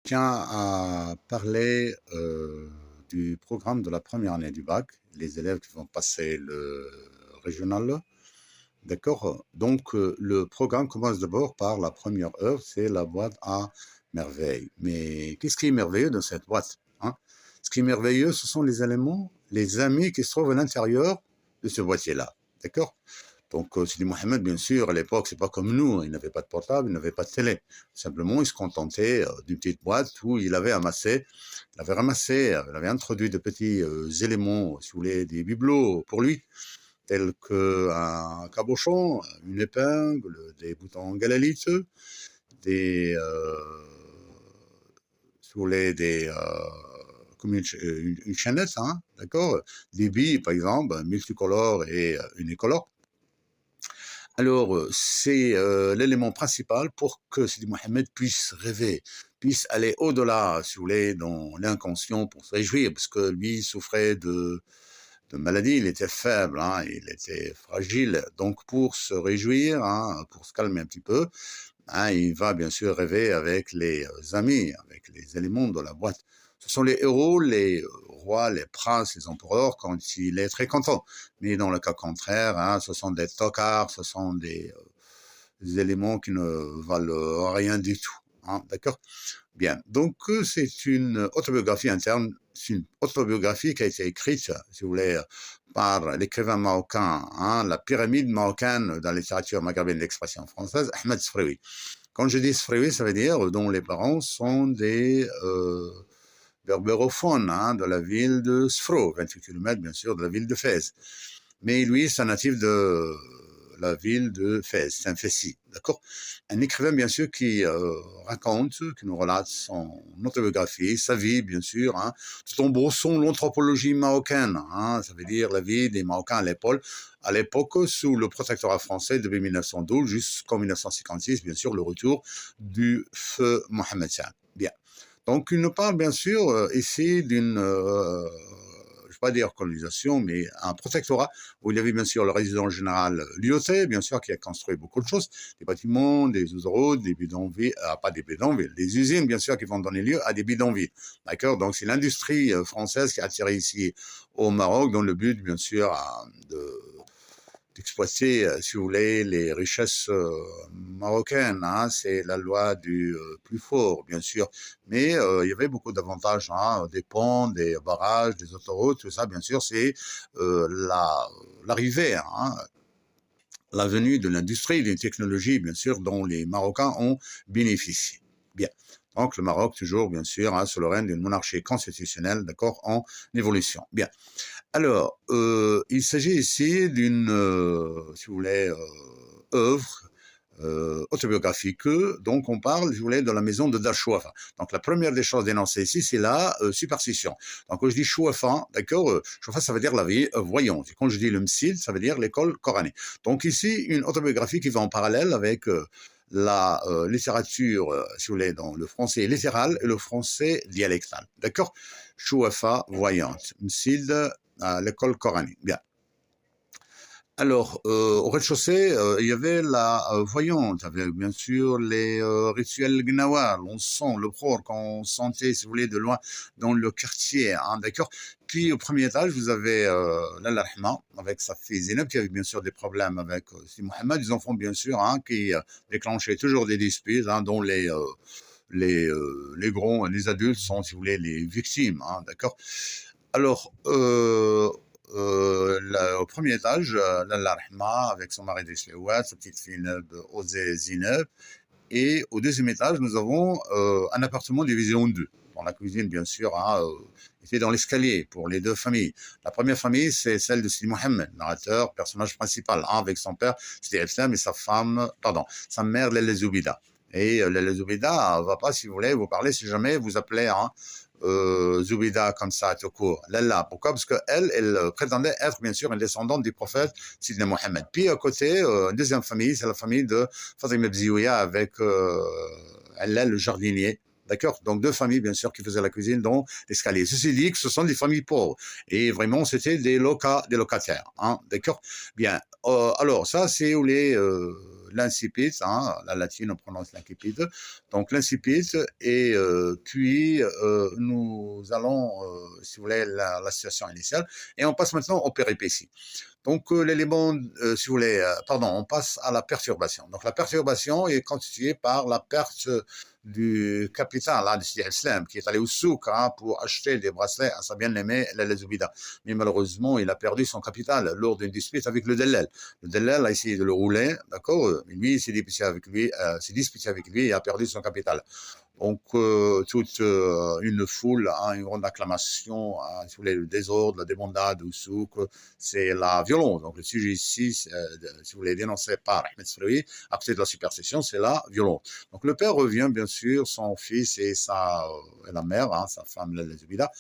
tiens à parler du programme de la première année du bac, les élèves qui vont passer le régional. D'accord? Donc, le programme commence d'abord par la première œuvre, c'est la boîte à merveilles. Mais qu'est-ce qui est merveilleux dans cette boîte, hein? Ce qui est merveilleux, ce sont les éléments, les amis qui se trouvent à l'intérieur de ce boîtier-là. D'accord? Donc, Sidi Mohamed, bien sûr, à l'époque, c'est pas comme nous. Il n'avait pas de portable, il n'avait pas de télé. Simplement, il se contentait d'une petite boîte où il avait introduit de petits éléments, si vous voulez, des bibelots pour lui, tels qu'un cabochon, une épingle, des boutons galalites, des, si vous voulez, comme une chaînette, hein, d'accord, des billes, par exemple, multicolores et unicolores. Alors, c'est l'élément principal pour que Sidi Mohamed puisse rêver, puisse aller au-delà, si vous voulez, dans l'inconscient pour se réjouir, parce que lui souffrait de maladie, il était faible, hein, il était fragile. Donc, pour se réjouir, hein, pour se calmer un petit peu, hein, il va bien sûr rêver avec les amis, avec les éléments de la boîte. Ce sont les héros, les rois, les princes, les empereurs quand il est très content. Mais dans le cas contraire, hein, ce sont des tocards, ce sont des éléments qui ne valent rien du tout, hein, d'accord? Bien, donc c'est une autobiographie interne, c'est une autobiographie qui a été écrite, si vous voulez, par l'écrivain marocain, hein, la pyramide marocaine dans la littérature maghrébine de l'expression française, Ahmed Sfraoui. Quand je dis Sfraoui, ça veut dire dont les parents sont des berbérophones, hein, de la ville de Sfro, 28 km bien sûr de la ville de Fès. Mais lui, c'est un natif de la ville de Fès, c'est un Fessi, d'accord? Un écrivain, bien sûr, qui raconte, qui nous relate son autobiographie, sa vie, bien sûr, hein, tout en brossant l'anthropologie marocaine, hein, ça veut dire la vie des Marocains à l'époque, sous le protectorat français depuis 1912 jusqu'en 1956, bien sûr, le retour du feu Mohamed V. Bien. Donc, il nous parle, bien sûr, ici d'une je ne vais pas dire colonisation, mais un protectorat où il y avait bien sûr le résident général Lyoté, bien sûr, qui a construit beaucoup de choses, des bâtiments, des autoroutes, des bidonvilles, pas des bidonvilles, des usines, bien sûr, qui vont donner lieu à des bidonvilles. D'accord? Donc, c'est l'industrie française qui a attiré ici au Maroc dans le but, bien sûr, d'exploiter, si vous voulez, les richesses marocaines, hein. C'est la loi du plus fort, bien sûr. Mais il y avait beaucoup d'avantages, hein, des ponts, des barrages, des autoroutes, tout ça, bien sûr, c'est l'arrivée, hein, la venue de l'industrie, des technologies, bien sûr, dont les Marocains ont bénéficié. Bien. Donc, le Maroc, toujours, bien sûr, hein, sous le règne d'une monarchie constitutionnelle, d'accord, en évolution. Bien. Alors, il s'agit ici d'une, si vous voulez, œuvre autobiographique. Donc, on parle, si vous voulez, de la maison de Dar-Chouafa. Donc, la première des choses dénoncées ici, c'est la superstition. Donc, quand je dis Chouafa, d'accord, Chouafa, ça veut dire la vie voyante. Et quand je dis le Msid, ça veut dire l'école coranique. Donc, ici, une autobiographie qui va en parallèle avec la littérature, si vous voulez, dans le français littéral et le français dialectal. D'accord? Chouafa, voyante. Msid, l'école coranique. Bien. Alors, au rez-de-chaussée, il y avait la voyante, avec bien sûr les rituels gnawa, l'encens, le pror qu'on sentait, si vous voulez, de loin dans le quartier, hein, d'accord. Puis au premier étage, vous avez Lalla Rahma, avec sa fille Zineb, qui avait bien sûr des problèmes avec si Mohamed, des enfants bien sûr, hein, qui déclenchaient toujours des disputes, hein, dont les grands, les adultes sont, si vous voulez, les victimes, hein, d'accord. Alors, au premier étage, Lalla Rahma avec son mari Desléouat, sa petite fille Osé Zineb. Et au deuxième étage, nous avons un appartement divisé en deux. Dans la cuisine, bien sûr, hein, était dans l'escalier pour les deux familles. La première famille, c'est celle de Sidi Mohamed, narrateur, personnage principal, hein, avec son père, Sidi Efsam, et sa mère, Lella Zoubida. Et Lella Zoubida va pas, si vous voulez, vous parler, si jamais vous appelez, hein, Zoubida comme ça tout court. Lalla. Pourquoi? Parce qu'elle, elle prétendait être bien sûr une descendante du prophète Sidna Mohamed. Puis à côté, une deuxième famille, c'est la famille de Fatima Bzioua avec Allah le jardinier. D'accord? Donc deux familles, bien sûr, qui faisaient la cuisine dans l'escalier. Ceci dit que ce sont des familles pauvres. Et vraiment, c'était des locataires. Hein? D'accord? Bien. Alors, ça, c'est où l'incipit, hein, la latine on prononce l'incipit, donc l'incipit, et puis nous allons, si vous voulez, la situation initiale, et on passe maintenant aux péripéties. Donc l'élément, si vous voulez, pardon, on passe à la perturbation. Donc la perturbation est constituée par la perte du capital, hein, du Sidi Islam, qui est allé au souk, hein, pour acheter des bracelets à sa bien-aimée, Lalla Zoubida. Mais malheureusement, il a perdu son capital lors d'une dispute avec le Dellal. Le Dellal a essayé de le rouler, d'accord, mais lui, il s'est disputé avec lui et a perdu son capital. Donc, toute une foule, hein, une grande acclamation, hein, si vous voulez, le désordre, la débandade au souk, c'est la violence. Donc, le sujet ici, si vous voulez, dénoncé par Ahmed Sfraoui, à côté de la superstition, c'est la violence. Donc, le père revient, bien sûr, son fils et la mère, hein, sa femme, la Zubida,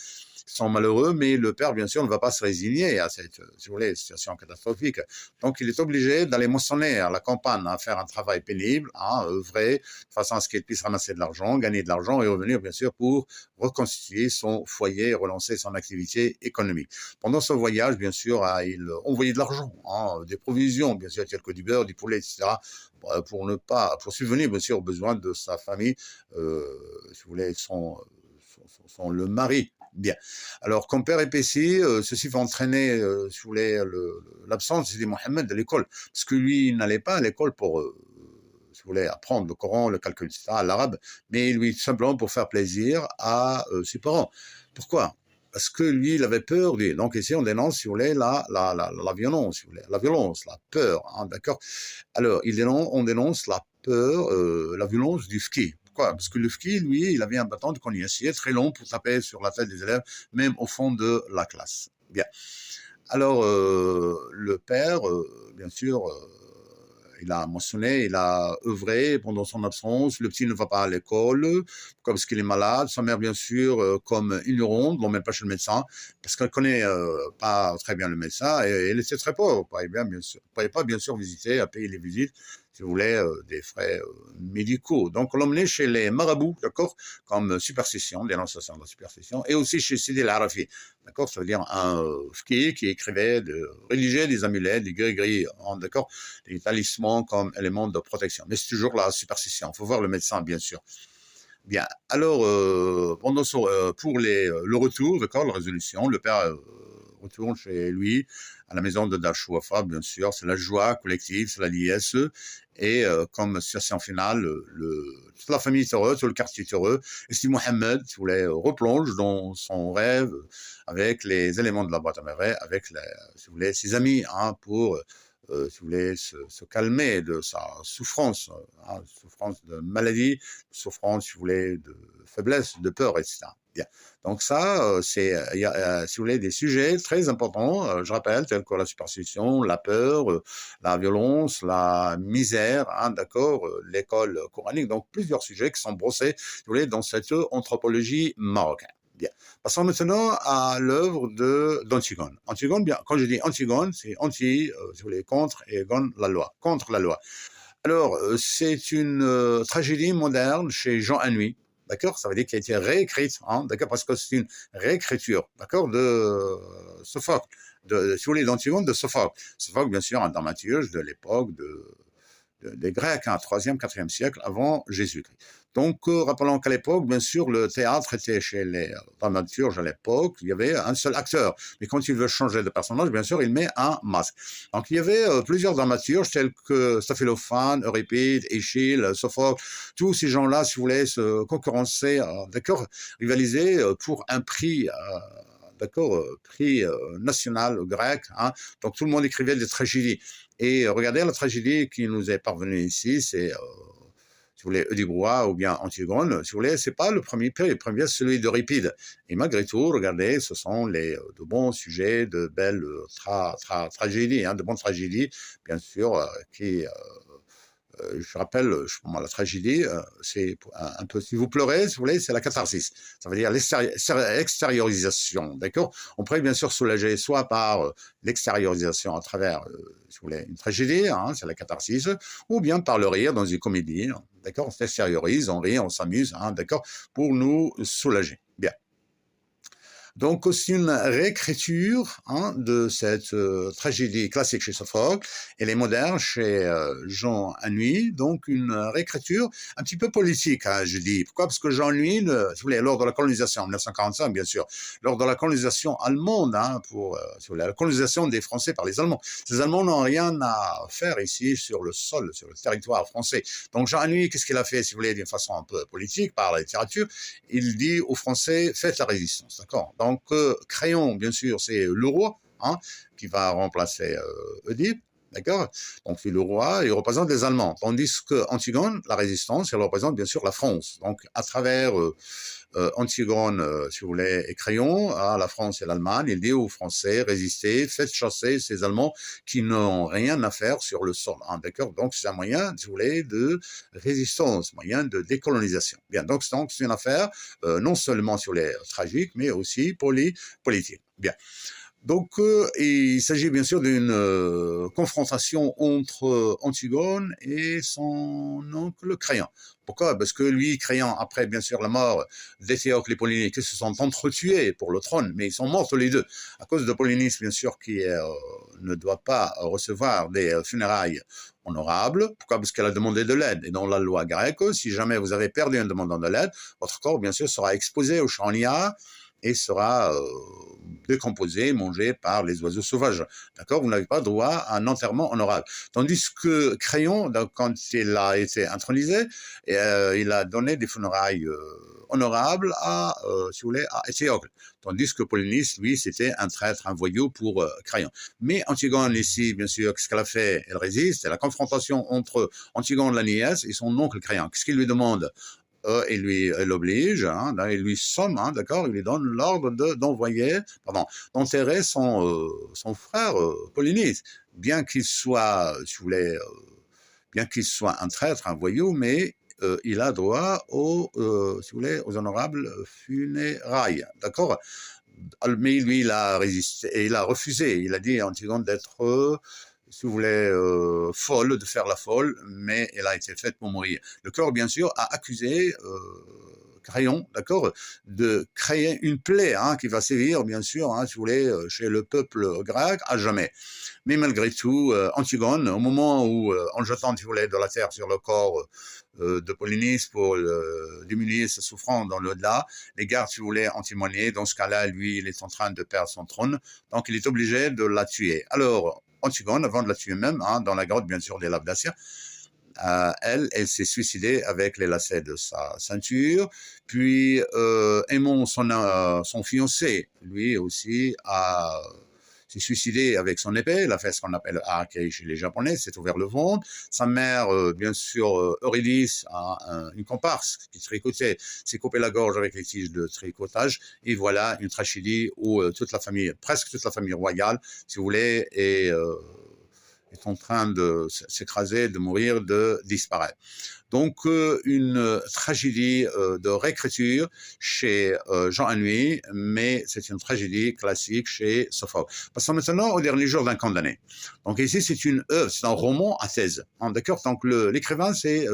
sont malheureux, mais le père, bien sûr, ne va pas se résigner à cette, si vous voulez, situation catastrophique. Donc, il est obligé d'aller moissonner à la campagne, à faire un travail pénible, à œuvrer, de façon à ce qu'il puisse ramasser de l'argent, gagner de l'argent et revenir, bien sûr, pour reconstituer son foyer et relancer son activité économique. Pendant ce voyage, bien sûr, il envoyait de l'argent, hein, des provisions, bien sûr, telles que du beurre, du poulet, etc., pour subvenir, bien sûr, aux besoins de sa famille, si vous voulez, le mari. Bien. Alors, comme père épaissi, ceci va entraîner, si vous voulez, l'absence de Sidi Mohamed de l'école. Parce que lui, il n'allait pas à l'école pour, si vous voulez, apprendre le Coran, le calcul, etc., l'arabe, mais lui, tout simplement pour faire plaisir à ses parents. Pourquoi? Parce que lui, il avait peur. Donc ici, on dénonce, si vous voulez, la violence, si vous voulez, la violence, la peur, hein, d'accord? Alors, on dénonce la peur, la violence du ski. Pourquoi? Parce que le ski, lui, il avait un bâton de cognacier très long pour taper sur la tête des élèves, même au fond de la classe. Bien. Alors, le père, bien sûr, il a mentionné, il a œuvré pendant son absence. Le petit ne va pas à l'école parce qu'il est malade. Sa mère, bien sûr, comme ignorante, ne l'emmène pas chez le médecin parce qu'elle ne connaît pas très bien le médecin et elle était très pauvre. Elle ne pouvait pas, bien sûr, visiter, à payer les visites, si vous voulez, des frais médicaux. Donc, on l'emmenait chez les marabouts, d'accord, comme superstition, dénonciation de la superstition, et aussi chez Sidi El-Arafi, d'accord, ça veut dire un qui écrivait, rédigeait des amulets, des gris-gris, d'accord, des talismans comme élément de protection. Mais c'est toujours la superstition. Il faut voir le médecin, bien sûr. Bien. Alors, pour le retour, d'accord, la résolution, le père retourne chez lui, à la maison de Dash Wafa, bien sûr. C'est la joie collective, c'est la liesse. Et comme situation finale, toute la famille est heureuse, tout le quartier est heureux. Et si Mohamed, si vous voulez, replonge dans son rêve avec les éléments de la boîte à merveilles, avec, si vous voulez, ses amis, hein, pour si vous voulez, se calmer de sa souffrance, hein, souffrance de maladie, souffrance, si vous voulez, de faiblesse, de peur, etc. Bien. Donc ça, il y a, si vous voulez, des sujets très importants, je rappelle, tels que la superstition, la peur, la violence, la misère, hein, d'accord, l'école coranique, donc plusieurs sujets qui sont brossés, si vous voulez, dans cette anthropologie marocaine. Bien. Passons maintenant à l'œuvre d'Antigone. Antigone, bien, quand je dis Antigone, c'est anti, si vous voulez, contre, et gone, la loi, contre la loi. Alors, c'est une tragédie moderne chez Jean Anouilh, d'accord? Ça veut dire qu'elle a été réécrite, hein, d'accord? Parce que c'est une réécriture, d'accord, de Sophocle, si vous voulez, d'Antigone de Sophocle. Sophocle, bien sûr, un dramaturge de l'époque des Grecs, hein, 3e, 4e siècle avant Jésus-Christ. Donc, rappelons qu'à l'époque, bien sûr, le théâtre était chez les dramaturges à l'époque, il y avait un seul acteur. Mais quand il veut changer de personnage, bien sûr, il met un masque. Donc, il y avait plusieurs dramaturges tels que Staphylophane, Euripide, Échille, Sophocle, tous ces gens-là, si vous voulez, se concurrencer, d'accord, rivaliser pour un prix, d'accord, prix national grec, hein. Donc, tout le monde écrivait des tragédies. Et regardez la tragédie qui nous est parvenue ici, c'est, si vous voulez, Eudibrois ou bien Antigone, si vous voulez, c'est pas le premier prix, le premier c'est celui d'Euripide. Et malgré tout, regardez, ce sont de bons sujets, de belles tragédies, hein, de bonnes tragédies, bien sûr, je rappelle, la tragédie, c'est un peu, si vous pleurez, si vous voulez, c'est la catharsis. Ça veut dire l'extériorisation, d'accord? On pourrait bien sûr soulager soit par l'extériorisation à travers, si vous voulez, une tragédie, hein, c'est la catharsis, ou bien par le rire dans une comédie, hein, d'accord? On s'extériorise, on rit, on s'amuse, hein, d'accord? Pour nous soulager. Bien. Donc, c'est une réécriture de cette tragédie classique chez Sophocle. Elle est moderne chez Jean Anouilh, donc une réécriture un petit peu politique, je dis. Pourquoi? Parce que Jean Anouilh, si vous voulez, lors de la colonisation, en 1945, bien sûr, lors de la colonisation allemande, si vous voulez, la colonisation des Français par les Allemands, ces Allemands n'ont rien à faire ici sur le sol, sur le territoire français. Donc, Jean Anouilh, qu'est-ce qu'il a fait, si vous voulez, d'une façon un peu politique, par la littérature? Il dit aux Français, faites la résistance, d'accord? Donc, Crayon, bien sûr, c'est le roi, qui va remplacer Oedipe, d'accord? Donc, c'est le roi, il représente les Allemands. Tandis que Antigone, la résistance, elle représente bien sûr la France. Donc, à travers Antigone, si vous voulez, et Crayon, la France et l'Allemagne, il dit aux Français, résistez, faites chasser ces Allemands qui n'ont rien à faire sur le sol, d'accord? Donc, c'est un moyen, si vous voulez, de résistance, moyen de décolonisation. Bien, donc c'est une affaire non seulement sur les tragiques, mais aussi politique. Bien. Donc, il s'agit bien sûr d'une confrontation entre Antigone et son oncle Créon. Pourquoi? Parce que lui, Créon, après bien sûr la mort d'Éthéocle et Polynice, qui se sont entretués pour le trône, mais ils sont morts tous les deux, à cause de Polynice, bien sûr, qui ne doit pas recevoir des funérailles honorables. Pourquoi? Parce qu'elle a demandé de l'aide. Et dans la loi grecque, si jamais vous avez perdu un demandant de l'aide, votre corps, bien sûr, sera exposé au champ liard et sera décomposé, mangé par les oiseaux sauvages. D'accord? Vous n'avez pas droit à un enterrement honorable. Tandis que Créon, quand il a été intronisé, il a donné des funérailles honorables si vous voulez, à Éthéocle. Tandis que Polynice, lui, c'était un traître, un voyou pour Créon. Mais Antigone, ici, bien sûr, qu'est-ce qu'elle a fait? Elle résiste. C'est la confrontation entre Antigone la nièce et son oncle Créon. Qu'est-ce qu'il lui demande? Il l'oblige, il lui somme, d'accord, il lui donne l'ordre d'enterrer son frère Polynice, bien qu'il soit, si vous voulez, bien qu'il soit un traître, un voyou, mais il a droit si vous voulez, aux honorables funérailles, d'accord. Mais lui, il a résisté, et il a refusé. Il a dit à Antigone d'être si vous voulez, folle, de faire la folle, mais elle a été faite pour mourir. Le cœur, bien sûr, a accusé Créon, d'accord, de créer une plaie qui va sévir, bien sûr, si vous voulez, chez le peuple grec à jamais. Mais malgré tout, Antigone, au moment où, en jetant, si vous voulez, de la terre sur le corps de Polynice pour diminuer sa souffrance dans l'au-delà, les gardes, si vous voulez, ont témoigné. Dans ce cas-là, lui, il est en train de perdre son trône, donc il est obligé de la tuer. Alors, Antigone, avant de la tuer même, dans la grotte, bien sûr, des laves d'Acia, elle s'est suicidée avec les lacets de sa ceinture. Puis, Aimon, son fiancé, lui aussi, s'est suicidé avec son épée. Il a fait ce qu'on appelle harakiri chez les Japonais, s'est ouvert le ventre. Sa mère, bien sûr, Eurydice, une comparse qui tricotait, s'est coupé la gorge avec les tiges de tricotage. Et voilà une tragédie où presque toute la famille royale, si vous voulez, est en train de s'écraser, de mourir, de disparaître. Donc, une tragédie de réécriture chez Jean Anouilh, mais c'est une tragédie classique chez Sophocle. Passons maintenant au dernier jour d'un condamné. Donc ici, c'est une œuvre, c'est un roman à thèse. D'accord? Donc l'écrivain, c'est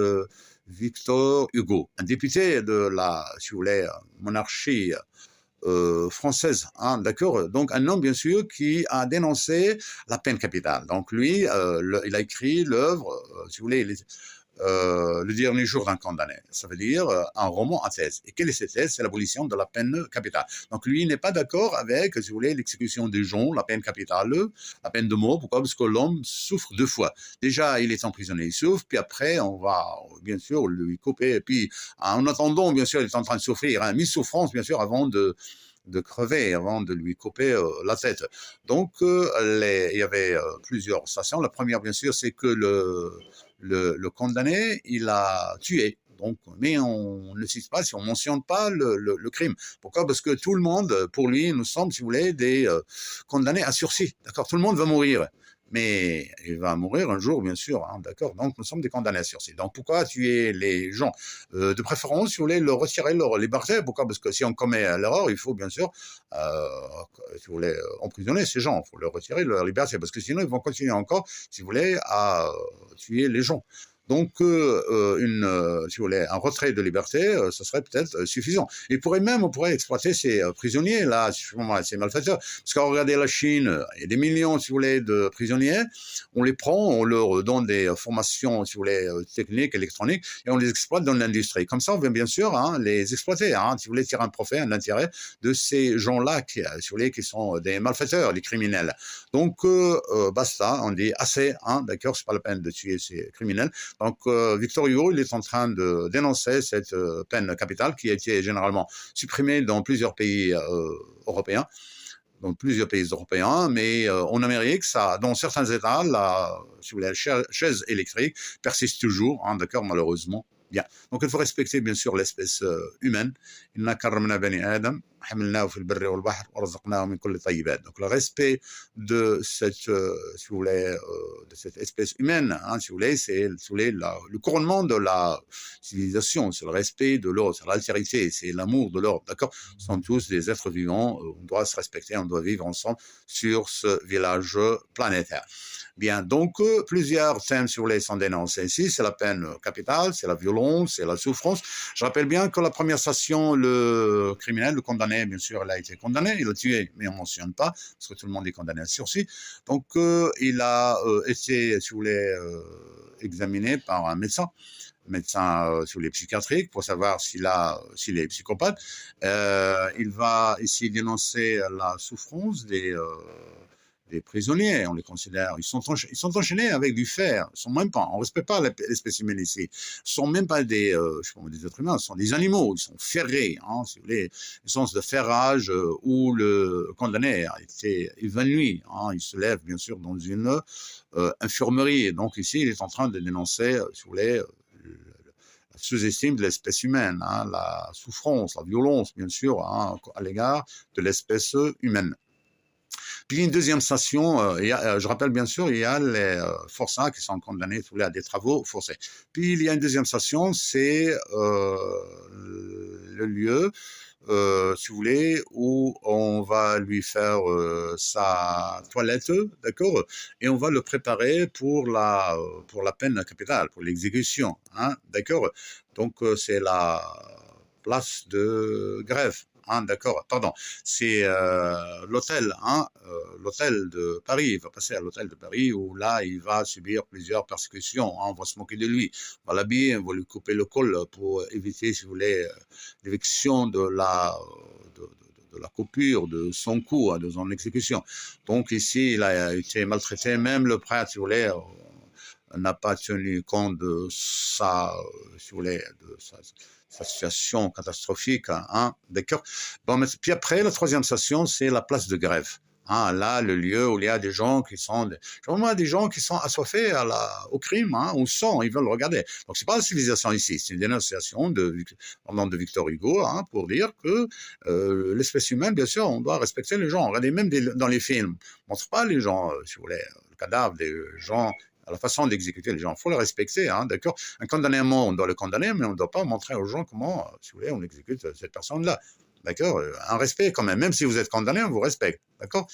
Victor Hugo, un député de la, si vous voulez, monarchie française, d'accord. Donc un homme bien sûr qui a dénoncé la peine capitale. Donc lui, il a écrit l'œuvre, si vous voulez, le dernier jour d'un condamné. Ça veut dire un roman à thèse. Et quelle est cette thèse? C'est l'abolition de la peine capitale. Donc lui, il n'est pas d'accord avec, si vous voulez, l'exécution des gens, la peine capitale, la peine de mort. Pourquoi? Parce que l'homme souffre deux fois. Déjà, il est emprisonné, il souffre, puis après, on va bien sûr lui couper. Et puis, en attendant, bien sûr, il est en train de souffrir, une souffrance, bien sûr, avant de crever, avant de lui couper la tête. Donc, il y avait plusieurs stations. La première, bien sûr, c'est que le condamné, il a tué. Donc, mais on ne cite pas, si on ne mentionne pas le crime. Pourquoi? Parce que tout le monde, pour lui, nous sommes, si vous voulez, des condamnés à sursis. D'accord? Tout le monde va mourir. Mais il va mourir un jour, bien sûr, d'accord. Donc, nous sommes des condamnés à sursis. Donc, pourquoi tuer les gens? De préférence, si vous voulez, leur retirer leur liberté. Pourquoi? Parce que si on commet l'erreur, il faut bien sûr, si vous voulez, emprisonner ces gens. Il faut leur retirer leur liberté, parce que sinon, ils vont continuer encore, si vous voulez, à tuer les gens. Donc, si vous voulez, un retrait de liberté, ce serait peut-être suffisant. On pourrait exploiter ces prisonniers, là, ces malfaiteurs. Parce que regardez la Chine, il y a des millions, si vous voulez, de prisonniers. On les prend, on leur donne des formations, si vous voulez, techniques, électroniques, et on les exploite dans l'industrie. Comme ça, on vient bien sûr les exploiter, si vous voulez, tirer un profit, un intérêt de ces gens-là, si vous voulez, qui sont des malfaiteurs, des criminels. Donc, basta, on dit assez, d'accord, c'est pas la peine de tuer ces criminels. Donc, Victor Hugo, il est en train de dénoncer cette peine capitale qui a été généralement supprimée dans plusieurs pays européens, mais en Amérique, dans certains États, si vous voulez, la chaise électrique persiste toujours, d'accord, malheureusement. Bien. Donc, il faut respecter, bien sûr, l'espèce humaine. Donc, le respect de cette, si vous voulez, de cette espèce humaine, si vous voulez, c'est le couronnement de la civilisation, c'est le respect de l'autre, c'est l'altérité, c'est l'amour de l'autre, d'accord? Nous sommes tous des êtres vivants, on doit se respecter, on doit vivre ensemble sur ce village planétaire. Bien, donc plusieurs thèmes, si vous voulez, sont dénoncés ici. C'est la peine capitale, c'est la violence, c'est la souffrance. Je rappelle bien que la première station, le criminel, le condamné, bien sûr, il a été condamné, il a tué, mais on ne mentionne pas, parce que tout le monde est condamné à sursis. Donc, il a été, si vous voulez, examiné par un médecin, si vous voulez, psychiatrique, pour savoir s'il est psychopathe. Il va ici dénoncer la souffrance des prisonniers, on les considère, ils sont enchaînés avec du fer, on ne respecte pas l'espèce humaine ici, ils ne sont même pas des êtres humains, ce sont des animaux, ils sont ferrés, si vous voulez, le sens de ferrage où le condamné a été évanoui, il se lève bien sûr dans une infirmerie, et donc ici il est en train de dénoncer, si vous voulez, la sous-estime de l'espèce humaine, la souffrance, la violence bien sûr à l'égard de l'espèce humaine. Puis une deuxième station, je rappelle bien sûr, il y a les forçats qui sont condamnés à des travaux forcés. Puis il y a une deuxième station, c'est le lieu, si vous voulez, où on va lui faire sa toilette, d'accord, et on va le préparer pour la peine capitale, pour l'exécution, d'accord. Donc c'est la place de Grève. D'accord, pardon, c'est l'hôtel, l'hôtel de Paris. Il va passer à l'hôtel de Paris où là, il va subir plusieurs persécutions. On va se moquer de lui, on va l'habiller, on va lui couper le col pour éviter, si vous voulez, l'éviction de la coupure de son cou, de son exécution. Donc ici, il a été maltraité, même le prêtre, si vous voulez, n'a pas tenu compte de sa, si vous voulez, de sa situation catastrophique, d'accord. Bon, mais puis après, la troisième station, c'est la place de Grève. Là, le lieu où il y a des gens qui sont, assoiffés au crime, au sang, ils veulent le regarder. Donc, c'est pas la civilisation ici, c'est une dénonciation de Victor Hugo, pour dire que l'espèce humaine, bien sûr, on doit respecter les gens. Regardez, même dans les films, on ne montre pas les gens, si vous voulez, le cadavre des gens, à la façon d'exécuter les gens. Il faut le respecter, d'accord. Un condamné à mort, on doit le condamner, mais on ne doit pas montrer aux gens comment, si vous voulez, on exécute cette personne-là. D'accord. Un respect quand même. Même si vous êtes condamné, on vous respecte. D'accord.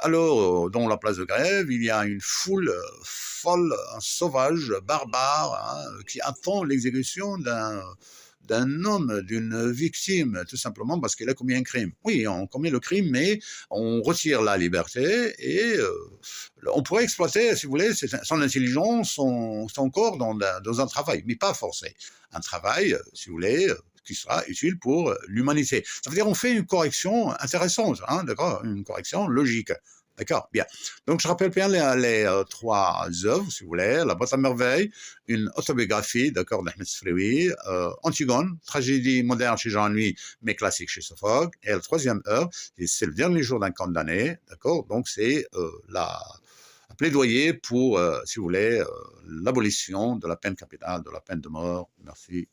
Alors, dans la place de Grève, il y a une foule folle, sauvage, barbare, qui attend l'exécution d'un homme, d'une victime, tout simplement parce qu'il a commis un crime. Oui, on commet le crime, mais on retire la liberté et on pourrait exploiter, si vous voulez, son intelligence, son corps dans un travail, mais pas forcé. Un travail, si vous voulez, qui sera utile pour l'humanité. Ça veut dire qu'on fait une correction intéressante, d'accord, une correction logique. D'accord, bien. Donc, je rappelle bien les trois œuvres, si vous voulez. La Boîte à merveille, une autobiographie, d'accord, d'Ahmed Sfraoui, Antigone, tragédie moderne chez Jean Nuy, mais classique chez Sophocle. Et la troisième œuvre, c'est le dernier jour d'un condamné, d'accord. Donc, c'est un plaidoyer pour, si vous voulez, l'abolition de la peine capitale, de la peine de mort. Merci.